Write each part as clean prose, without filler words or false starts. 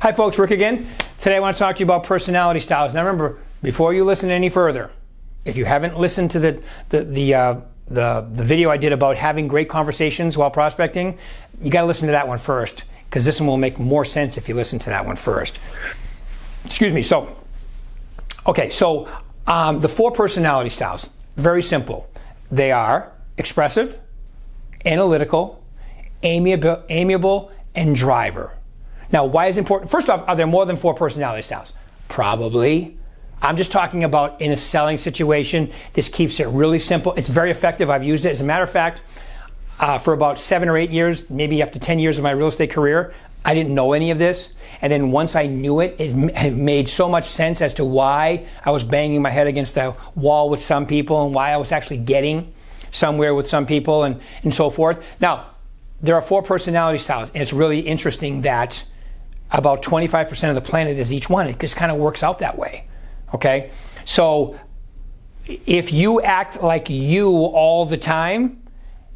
Hi folks, Rick again. Today I want to talk to you about personality styles. Now remember, before you listen any further, if you haven't listened to the video I did about having great conversations while prospecting, you got to listen to that one first, because this one will make more sense if you listen to that one first. Excuse me. So the 4 personality styles, very simple. They are expressive, analytical, amiable, and driver. Now, why is it important? First off, are there more than 4 personality styles? Probably. I'm just talking about in a selling situation. This keeps it really simple. It's very effective. I've used it. As a matter of fact, for about 7 or 8 years, maybe up to 10 years of my real estate career, I didn't know any of this. And then once I knew it, it made so much sense as to why I was banging my head against the wall with some people and why I was actually getting somewhere with some people and so forth. Now, there are 4 personality styles, and it's really interesting that about 25% of the planet is each one. It just kind of works out that way, okay? So if you act like you all the time,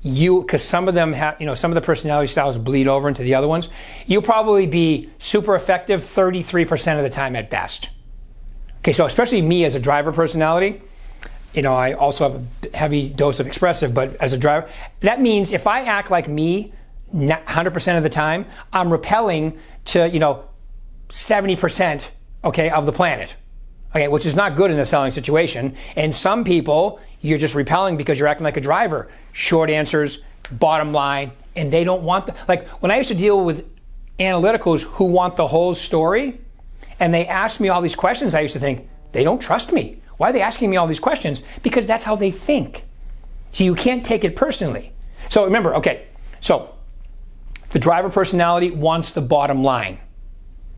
because some of them have, some of the personality styles bleed over into the other ones, you'll probably be super effective 33% of the time at best. Okay, so especially me as a driver personality, I also have a heavy dose of expressive, but as a driver, that means if I act like me 100% of the time, I'm repelling to 70% of the planet, which is not good in a selling situation. And some people you're just repelling because you're acting like a driver, short answers, bottom line, and they don't want like when I used to deal with analyticals who want the whole story, and they ask me all these questions, I used to think they don't trust me. Why are they asking me all these questions? Because that's how they think. So you can't take it personally. So remember, so the driver personality wants the bottom line.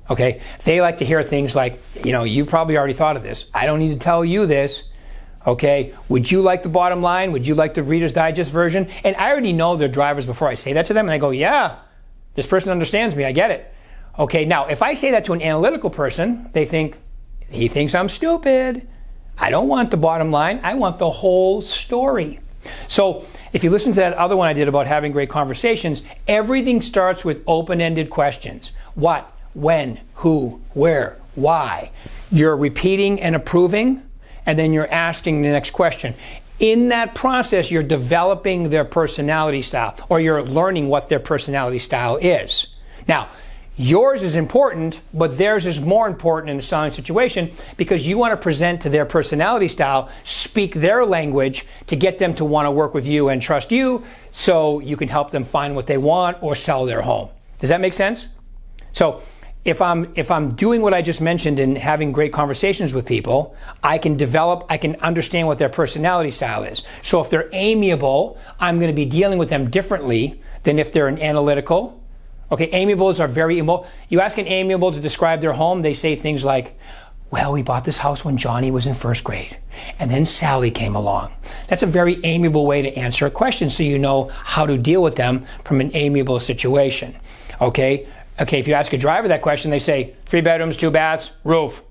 Okay, they like to hear things like, you've probably already thought of this. I don't need to tell you this. Okay, would you like the bottom line? Would you like the Reader's Digest version? And I already know their drivers before I say that to them, and they go, yeah, this person understands me, I get it. Okay, now if I say that to an analytical person, he thinks I'm stupid. I don't want the bottom line, I want the whole story. So if you listen to that other one I did about having great conversations, everything starts with open-ended questions. What, when, who, where, why. You're repeating and approving, and then you're asking the next question. In that process, you're developing their personality style, or you're learning what their personality style is. Now, yours is important, but theirs is more important in a selling situation because you want to present to their personality style, speak their language to get them to want to work with you and trust you so you can help them find what they want or sell their home. Does that make sense? So if I'm doing what I just mentioned and having great conversations with people, I can understand what their personality style is. So if they're amiable, I'm going to be dealing with them differently than if they're an analytical. Okay, amiables are very emotional. You ask an amiable to describe their home, they say things like, well, we bought this house when Johnny was in 1st grade, and then Sally came along. That's a very amiable way to answer a question so you know how to deal with them from an amiable situation. Okay, if you ask a driver that question, they say 3 bedrooms, 2 baths, roof.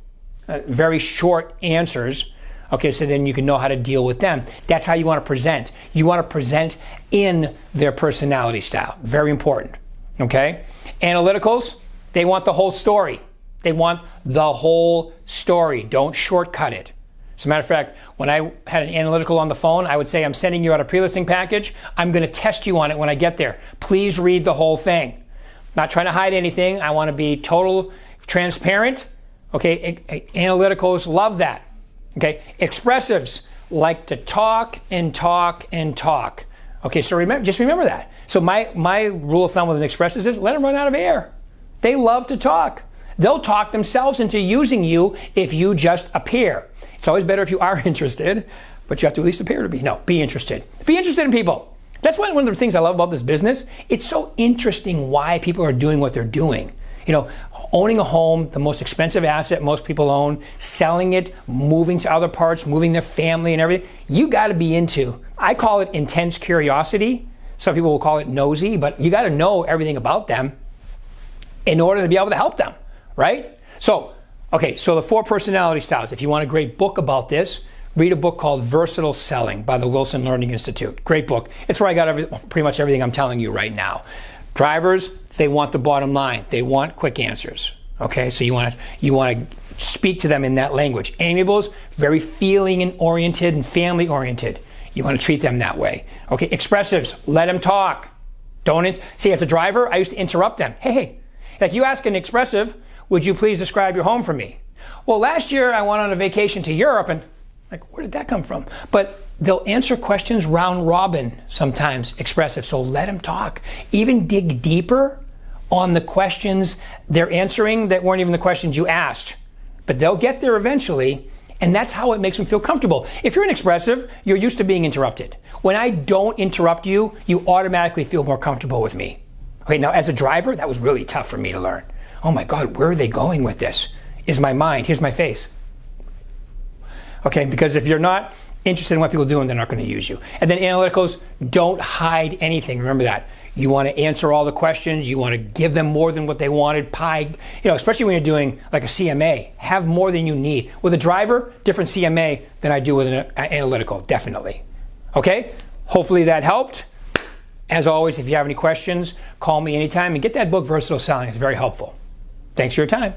Very short answers. Okay, so then you can know how to deal with them. That's how you want to present. You want to present in their personality style. Very important. Okay? Analyticals, they want the whole story. They want the whole story. Don't shortcut it. As a matter of fact, when I had an analytical on the phone, I would say, I'm sending you out a pre-listing package. I'm going to test you on it when I get there. Please read the whole thing. Not trying to hide anything. I want to be total transparent. Okay? Analyticals love that. Okay? Expressives like to talk and talk and talk. Okay, so just remember that. So my rule of thumb with an expressive is let them run out of air. They love to talk. They'll talk themselves into using you if you just appear. It's always better if you are interested, but you have to at least appear to be. No, be interested. Be interested in people. That's one of the things I love about this business. It's so interesting why people are doing what they're doing. Owning a home, the most expensive asset most people own, selling it, moving to other parts, moving their family and everything. You got to be into, I call it intense curiosity. Some people will call it nosy, but you got to know everything about them in order to be able to help them, right? So the 4 personality styles. If you want a great book about this, read a book called Versatile Selling by the Wilson Learning Institute. Great book. It's where I got pretty much everything I'm telling you right now. Drivers, they want the bottom line. They want quick answers. Okay, so you want to speak to them in that language. Amiable's very feeling and oriented and family oriented. You want to treat them that way. Okay, expressives, let them talk. Don't see, as a driver, I used to interrupt them. Hey, like you ask an expressive, would you please describe your home for me? Well, last year I went on a vacation to Europe, and like, where did that come from? But they'll answer questions round robin sometimes, expressive, so let them talk. Even dig deeper on the questions they're answering that weren't even the questions you asked. But they'll get there eventually, and that's how it makes them feel comfortable. If you're an expressive, you're used to being interrupted. When I don't interrupt you, you automatically feel more comfortable with me. Okay, now as a driver, that was really tough for me to learn. Oh my God, where are they going with this? Is my mind, here's my face. Okay, because if you're not interested in what people do, they're not going to use you. And then analyticals, don't hide anything. Remember that. You want to answer all the questions. You want to give them more than what they wanted. Especially when you're doing like a CMA, have more than you need. With a driver, different CMA than I do with an analytical, definitely. Okay, hopefully that helped. As always, if you have any questions, call me anytime and get that book, Versatile Selling. It's very helpful. Thanks for your time.